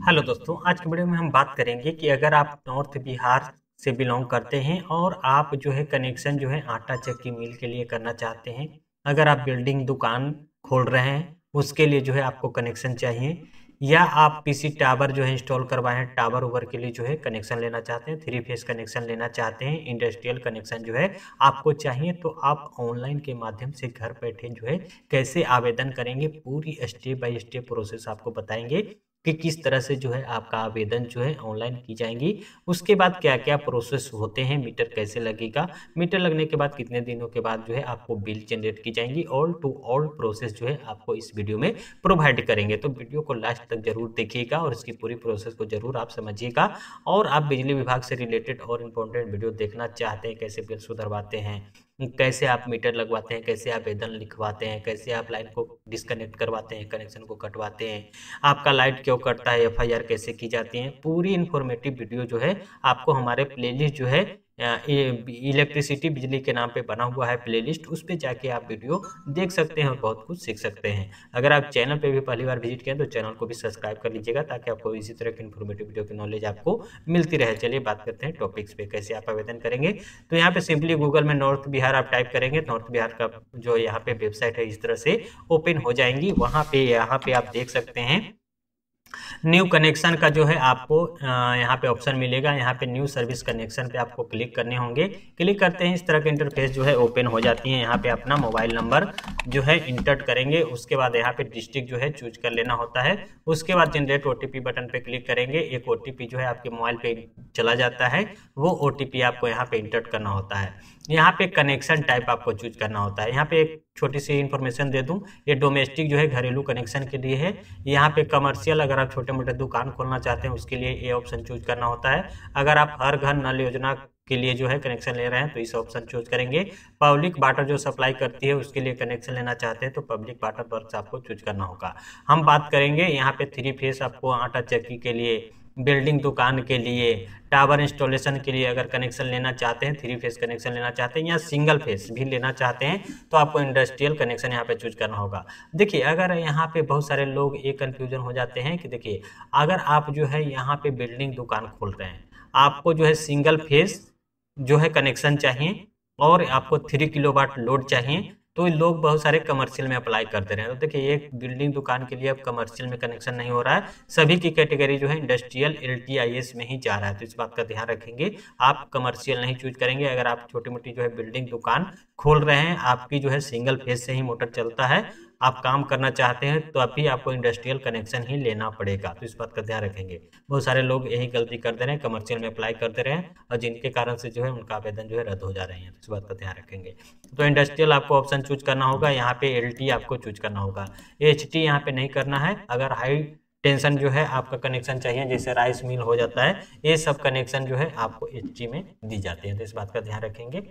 Hello दोस्तों, आज की वीडियो में हम बात करेंगे कि अगर आप नॉर्थ बिहार से बिलोंग करते हैं और आप जो है कनेक्शन जो है आटा चक्की मिल के लिए करना चाहते हैं। अगर आप बिल्डिंग दुकान खोल रहे हैं उसके लिए जो है आपको कनेक्शन चाहिए, या आप पीसी टावर जो है इंस्टॉल करवाए हैं, टावर ओवर के लिए जो है कनेक्शन लेना चाहते हैं, 3 फेस कनेक्शन लेना चाहते हैं, इंडस्ट्रियल कनेक्शन जो है आपको चाहिए, तो आप ऑनलाइन के माध्यम से घर बैठे जो है कैसे आवेदन करेंगे, पूरी स्टेप बाय स्टेप प्रोसेस आपको बताएंगे कि किस तरह से जो है आपका आवेदन जो है ऑनलाइन की जाएंगी। उसके बाद क्या क्या प्रोसेस होते हैं, मीटर कैसे लगेगा, मीटर लगने के बाद कितने दिनों के बाद जो है आपको बिल जनरेट की जाएंगी। ऑल टू ऑल प्रोसेस जो है आपको इस वीडियो में प्रोवाइड करेंगे, तो वीडियो को लास्ट तक जरूर देखिएगा और इसकी पूरी प्रोसेस को जरूर आप समझिएगा। और आप बिजली विभाग से रिलेटेड और इम्पोर्टेंट वीडियो देखना चाहते हैं, कैसे बिल सुधरवाते हैं, कैसे आप मीटर लगवाते हैं, कैसे आवेदन लिखवाते हैं, कैसे आप लाइन को डिस्कनेक्ट करवाते हैं, कनेक्शन को कटवाते हैं, आपका लाइट क्यों कटता है, एफआईआर कैसे की जाती है, पूरी इन्फॉर्मेटिव वीडियो जो है आपको हमारे प्लेलिस्ट जो है इलेक्ट्रिसिटी बिजली के नाम पे बना हुआ है प्लेलिस्ट, उस पे जाके आप वीडियो देख सकते हैं और बहुत कुछ सीख सकते हैं। अगर आप चैनल पे भी पहली बार विजिट किया तो चैनल को भी सब्सक्राइब कर लीजिएगा, ताकि आपको इसी तरह की इन्फॉर्मेटिव वीडियो की नॉलेज आपको मिलती रहे। चलिए बात करते हैं टॉपिक्स पे, कैसे आप आवेदन करेंगे। तो यहाँ पे सिंपली गूगल में नॉर्थ बिहार आप टाइप करेंगे, नॉर्थ बिहार का जो यहाँ पे वेबसाइट है इस तरह से ओपन हो जाएंगी। वहाँ पे आप देख सकते हैं न्यू कनेक्शन का जो है आपको यहाँ पे ऑप्शन मिलेगा। यहाँ पे न्यू सर्विस कनेक्शन पे आपको क्लिक करने होंगे। क्लिक करते हैं इस तरह के इंटरफेस जो है ओपन हो जाती है। यहाँ पे अपना मोबाइल नंबर जो है इंटर करेंगे, उसके बाद यहाँ पे डिस्ट्रिक्ट जो है चूज कर लेना होता है। उसके बाद जनरेट ओटीपी बटन पे क्लिक करेंगे, एक ओटीपी जो है आपके मोबाइल पे चला जाता है, वो ओटीपी आपको यहाँ पे इंटर करना होता है। यहाँ पे कनेक्शन टाइप आपको चूज करना होता है। यहाँ पे एक छोटी सी इन्फॉर्मेशन दे दूं, ये डोमेस्टिक जो है घरेलू कनेक्शन के लिए है। यहाँ पे कमर्शियल अगर आप छोटे मोटे दुकान खोलना चाहते हैं उसके लिए ये ऑप्शन चूज करना होता है। अगर आप हर घर नल योजना के लिए जो है कनेक्शन ले रहे हैं तो इस ऑप्शन चूज करेंगे। पब्लिक वाटर जो सप्लाई करती है उसके लिए कनेक्शन लेना चाहते हैं तो पब्लिक वाटर वर्क्स आपको चूज करना होगा। हम बात करेंगे यहाँ पे 3 फेस आपको आटा चक्की के लिए, बिल्डिंग दुकान के लिए, टावर इंस्टॉलेशन के लिए अगर कनेक्शन लेना चाहते हैं, 3 फेस कनेक्शन लेना चाहते हैं या सिंगल फेस भी लेना चाहते हैं तो आपको इंडस्ट्रियल कनेक्शन यहाँ पे चूज करना होगा। देखिए, अगर यहाँ पे बहुत सारे लोग ये कंफ्यूजन हो जाते हैं कि देखिए, अगर आप जो है यहाँ पे बिल्डिंग दुकान खोल रहे हैं, आपको जो है सिंगल फेस जो है कनेक्शन चाहिए और आपको 3 किलोवाट लोड चाहिए, तो लोग बहुत सारे कमर्शियल में अप्लाई करते रहे। तो देखिए, एक बिल्डिंग दुकान के लिए अब कमर्शियल में कनेक्शन नहीं हो रहा है, सभी की कैटेगरी जो है इंडस्ट्रियल एलटीआईएस में ही जा रहा है, तो इस बात का ध्यान रखेंगे। आप कमर्शियल नहीं चूज करेंगे। अगर आप छोटी मोटी जो है बिल्डिंग दुकान खोल रहे हैं, आपकी जो है सिंगल फेज से ही मोटर चलता है, आप काम करना चाहते हैं, तो अभी आपको इंडस्ट्रियल कनेक्शन ही लेना पड़ेगा, तो इस बात का ध्यान रखेंगे। बहुत सारे लोग यही गलती कर दे रहे हैं, कमर्शियल में अप्लाई करते रहे हैं और जिनके कारण से जो है उनका आवेदन जो है रद्द हो जा रहे हैं, तो इस बात का ध्यान रखेंगे। तो इंडस्ट्रियल आपको ऑप्शन चूज करना होगा, यहाँ पे एलटी आपको चूज करना होगा, एचटी यहाँ पे नहीं करना है। अगर हाई टेंशन जो है आपका कनेक्शन चाहिए, जैसे राइस मिल हो जाता है, ये सब कनेक्शन जो है आपको एचटी में दी जाती है, तो इस बात का ध्यान रखेंगे।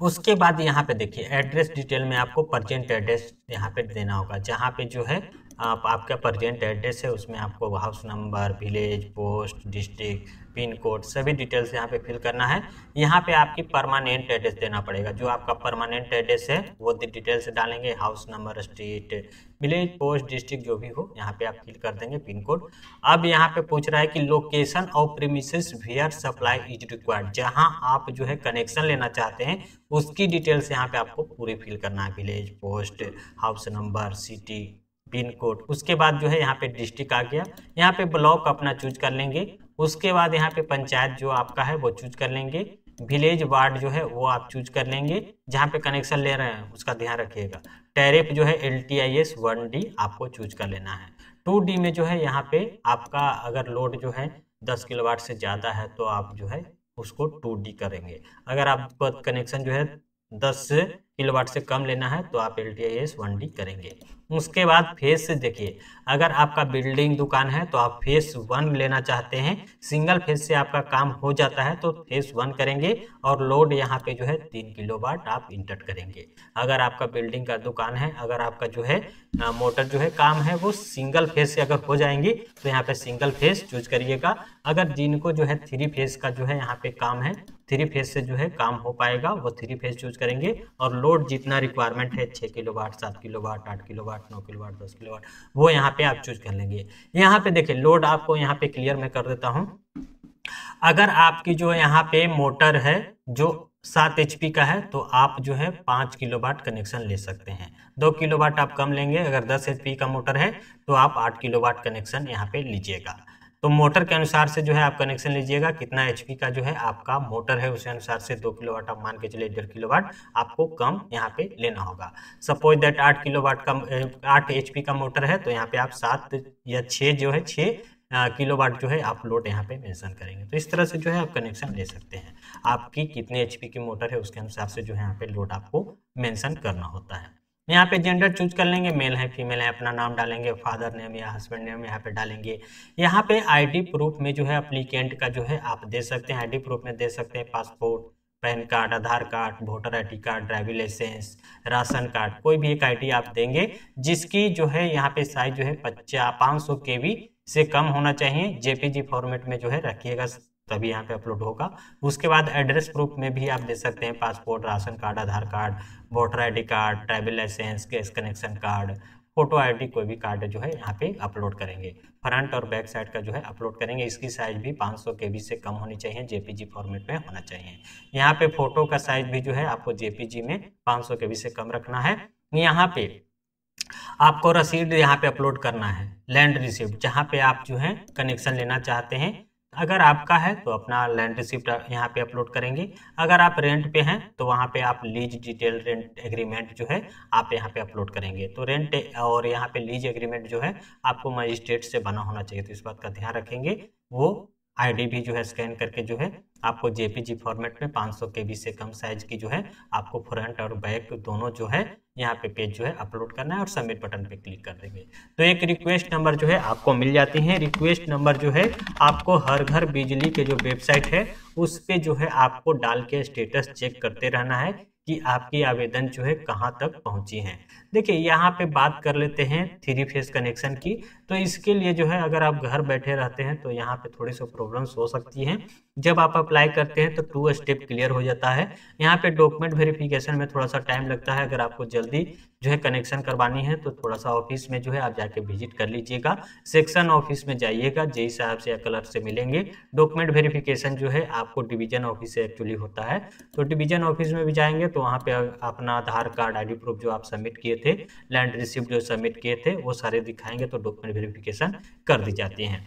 उसके बाद यहाँ पे देखिए, एड्रेस डिटेल में आपको प्रजेंट एड्रेस यहाँ पे देना होगा, जहाँ पे जो है आपका प्रजेंट एड्रेस है उसमें आपको house number, village, post, district, pin code, सभी डिटेल्स यहाँ पे फिल करना है। यहाँ पे आपकी परमानेंट एड्रेस देना पड़ेगा, जो आपका परमानेंट एड्रेस है वो डिटेल्स डालेंगे, house number, street, village, post, district जो भी हो यहाँ पे आप फिल कर देंगे, पिन कोड। अब यहाँ पे पूछ रहा है कि location of premises where supply is required, जहाँ आप जो है कनेक्शन लेना चाहते हैं उसकी डिटेल्स यहाँ पे आपको पूरी फिल करना है, village, post, house number, city, pin code. उसके बाद जो है यहाँ पे डिस्ट्रिक्ट आ गया, यहाँ पे ब्लॉक अपना चूज कर लेंगे। उसके बाद यहाँ पे पंचायत जो आपका है वो चूज कर लेंगे, विलेज, वार्ड जो है वो आप चूज कर लेंगे, जहाँ पे कनेक्शन ले रहे हैं उसका ध्यान रखिएगा। टैरिफ जो है LTIS 1D आपको चूज कर लेना है। 2D में जो है यहाँ पे आपका अगर लोड जो है 10 किलोवाट से ज़्यादा है तो आप जो है उसको 2D करेंगे। अगर आपको कनेक्शन जो है 10 किलोवाट से कम लेना है तो आप LTIS 1D करेंगे। उसके बाद फेस से देखिए, अगर आपका बिल्डिंग दुकान है तो आप फेस 1 लेना चाहते हैं, सिंगल फेस से आपका काम हो जाता है तो फेस 1 करेंगे और लोड यहाँ पे जो है 3 किलोवाट आप इंटर करेंगे। अगर आपका बिल्डिंग का दुकान है, अगर आपका जो है मोटर जो है काम है वो सिंगल फेस से अगर हो जाएंगी तो यहाँ पे सिंगल फेस चूज करिएगा। अगर जिनको जो है 3 फेस का जो है यहाँ पे काम है, 3 फेस से जो है काम हो पाएगा वो 3 फेस चूज करेंगे और लोड जितना रिक्वायरमेंट है 6 kilowatt, 7 kilowatt, 8 kilowatt, 9 kilowatt, 10 kilowatt, वो यहाँ पे आप चूज कर लेंगे। यहाँ पे देखिए लोड आपको यहाँ पे क्लियर मैं कर देता हूँ। अगर आपकी जो यहाँ पे मोटर है जो 7 HP का है तो आप जो है 5 किलोवाट कनेक्शन ले सकते हैं। 2 किलोवाट आप कम लेंगे। अगर 10 HP का मोटर है तो आप 8 किलोवाट कनेक्शन यहाँ पे लीजिएगा। तो मोटर के अनुसार से जो है आप कनेक्शन लीजिएगा, कितना HP का जो है आपका मोटर है उसी अनुसार से 2 किलोवाट आप मान के चलिए 1.5 किलोवाट आपको कम यहाँ पे लेना होगा। सपोज दैट 8 किलोवाट का 8 HP का मोटर है तो यहाँ पे आप 7 या 6 जो है 6 किलोवाट जो है आप लोड यहाँ पे मेंशन करेंगे। तो इस तरह से जो है आप कनेक्शन ले सकते हैं। आपकी कितने HP की मोटर है उसके अनुसार से जो है यहाँ पे लोड आपको मेंशन करना होता है। यहाँ पे जेंडर चूज कर लेंगे, मेल है फीमेल है, अपना नाम डालेंगे, फादर नेम या हस्बैंड नेम यहाँ पे डालेंगे। यहाँ पे आईडी प्रूफ में जो है एप्लीकेंट का जो है आप दे सकते हैं। आईडी प्रूफ में दे सकते हैं passport, PAN card, Aadhaar card, voter ID card, driving licence, ration card, कोई भी एक ID आप देंगे जिसकी जो है यहाँ पे साइज जो है 500 KB से कम होना चाहिए। JPG फॉर्मेट में जो है रखिएगा तभी यहाँ पे अपलोड होगा। उसके बाद एड्रेस प्रूफ में भी आप दे सकते हैं passport, ration card, Aadhaar card, voter ID card, driving licence, gas connection card, photo ID कोई भी कार्ड जो है यहाँ पे अपलोड करेंगे। फ्रंट और बैक साइड का जो है अपलोड करेंगे। इसकी साइज भी 500 KB से कम होनी चाहिए, JPG फॉर्मेट में होना चाहिए। यहाँ पे फोटो का साइज भी जो है आपको JPG में 500 KB से कम रखना है। यहाँ पे आपको रसीद यहाँ पे अपलोड करना है, लैंड रिसिप्ट, जहाँ पे आप जो है कनेक्शन लेना चाहते हैं। अगर आपका है तो अपना लैंड रिसिप्ट यहाँ पे अपलोड करेंगे। अगर आप रेंट पे हैं तो वहाँ पे आप लीज डिटेल रेंट एग्रीमेंट जो है आप यहाँ पे अपलोड करेंगे। तो रेंट और यहाँ पे लीज एग्रीमेंट जो है आपको मजिस्ट्रेट से बना होना चाहिए, तो इस बात का ध्यान रखेंगे। वो ID भी जो है स्कैन करके जो है आपको JPG फॉर्मेट में 500 KB से कम साइज की जो है आपको फ्रंट और बैक दोनों जो है यहाँ पे पेज जो है अपलोड करना है और सबमिट बटन पे क्लिक कर देंगे। तो एक रिक्वेस्ट नंबर जो है आपको मिल जाती है। रिक्वेस्ट नंबर जो है आपको हर घर बिजली के जो वेबसाइट है उस पे जो है आपको डाल के स्टेटस चेक करते रहना है कि आपकी आवेदन जो है कहाँ तक पहुंची है। देखिए यहाँ पे बात कर लेते हैं 3 फेज कनेक्शन की। तो इसके लिए जो है अगर आप घर बैठे रहते हैं तो यहाँ पे थोड़ी सी प्रॉब्लम्स हो सकती हैं। जब आप अप्लाई करते हैं तो 2 स्टेप क्लियर हो जाता है। यहाँ पे डॉक्यूमेंट वेरिफिकेशन में थोड़ा सा टाइम लगता है। अगर आपको जल्दी जो है कनेक्शन करवानी है तो थोड़ा सा ऑफिस में जो है आप जाके विजिट कर लीजिएगा। सेक्शन ऑफिस में जाइएगा, जेई साहब से या कलर से मिलेंगे। डॉक्यूमेंट वेरिफिकेशन जो है आपको डिवीजन ऑफिस से एक्चुअली होता है। तो डिवीजन ऑफिस में भी जाएंगे तो वहाँ पे अपना आधार कार्ड, ID प्रूफ जो आप सबमिट किए थे, लैंड रिसिप्ट जो सबमिट किए थे वो सारे दिखाएंगे तो डॉक्यूमेंट वेरिफिकेशन कर दी जाती है।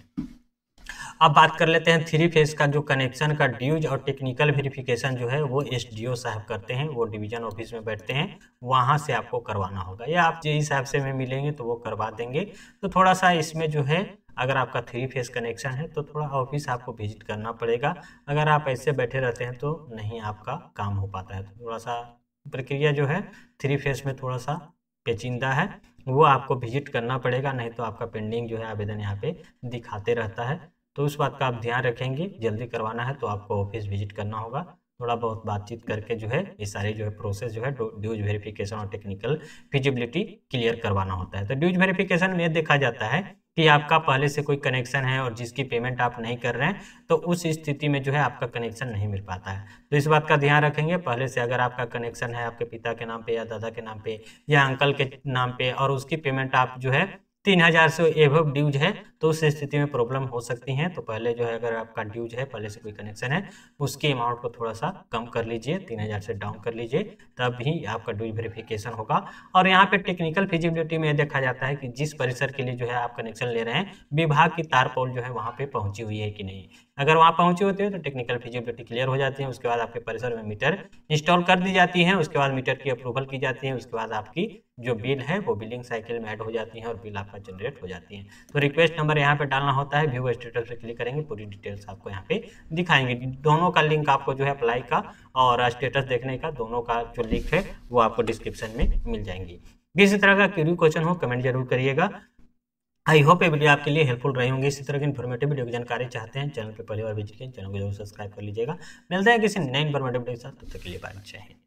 अब बात कर लेते हैं 3 फेज का जो कनेक्शन का ड्यूज और टेक्निकल वेरिफिकेशन जो है वो SDO साहब करते हैं। वो डिवीजन ऑफिस में बैठते हैं, वहां से आपको करवाना होगा या आप जेई साहब से में मिलेंगे तो वो करवा देंगे। तो थोड़ा सा इसमें जो है अगर आपका 3 फेज कनेक्शन है तो थोड़ा ऑफिस आपको विजिट करना पड़ेगा। अगर आप ऐसे बैठे रहते हैं तो नहीं आपका काम हो पाता है। तो थोड़ा सा प्रक्रिया जो है 3 फेज में थोड़ा सा पेचीदा है, वो आपको विजिट करना पड़ेगा, नहीं तो आपका पेंडिंग जो है आवेदन यहाँ पे दिखाते रहता है। तो उस बात का आप ध्यान रखेंगे। जल्दी करवाना है तो आपको ऑफिस विजिट करना होगा। थोड़ा बहुत बातचीत करके जो है ये सारी जो है प्रोसेस जो है ड्यूज वेरिफिकेशन और टेक्निकल फिजिबिलिटी क्लियर करवाना होता है। तो ड्यूज वेरिफिकेशन में देखा जाता है कि आपका पहले से कोई कनेक्शन है और जिसकी पेमेंट आप नहीं कर रहे हैं तो उस स्थिति में जो है आपका कनेक्शन नहीं मिल पाता है। तो इस बात का ध्यान रखेंगे। पहले से अगर आपका कनेक्शन है आपके पिता के नाम पे या दादा के नाम पे या अंकल के नाम पे और उसकी पेमेंट आप जो है 3000 से एबव ड्यूज है तो उस स्थिति में प्रॉब्लम हो सकती है। तो पहले जो है अगर आपका ड्यूज है, पहले से कोई कनेक्शन है, उसके अमाउंट को थोड़ा सा कम कर लीजिए, 3000 से डाउन कर लीजिए, तब ही आपका ड्यूज वेरिफिकेशन होगा। और यहाँ पे टेक्निकल फिजिबिलिटी में देखा जाता है कि जिस परिसर के लिए जो है आप कनेक्शन ले रहे हैं विभाग की तार पोल जो है वहाँ पे पहुंची हुई है कि नहीं। अगर वहाँ पहुंची होती है तो टेक्निकल फिजिबिलिटी क्लियर हो जाती है। उसके बाद आपके परिसर में मीटर इंस्टॉल कर दी जाती है। उसके बाद मीटर की अप्रूवल की जाती है। उसके बाद आपकी जो बिल है वो बिलिंग साइकिल में ऐड हो जाती है और बिल आपका जनरेट हो जाती है। तो रिक्वेस्ट नंबर यहाँ पे डालना होता है। व्यू स्टेटस पे क्लिक करेंगे, पूरी डिटेल्स आपको यहाँ पे दिखाएंगे। दोनों का लिंक आपको जो है अप्लाई का और स्टेटस देखने का दोनों का जो लिंक है वो आपको डिस्क्रिप्शन में मिल जाएंगी। किसी तरह का क्वेरी क्वेश्चन हो कमेंट जरूर करिएगा। आई होप ये वीडियो आपके लिए हेल्पफुल रही होंगी। इसी तरह की इन्फॉर्मेटिव वीडियो की जानकारी चाहते हैं चैनल पे पहली बार विजिट करें, चैनल को जरूर सब्सक्राइब कर लीजिएगा। मिलते हैं किसी नए इन्फॉर्मेटिव वीडियो के साथ, तब तक के लिए बाय। जय हिंद।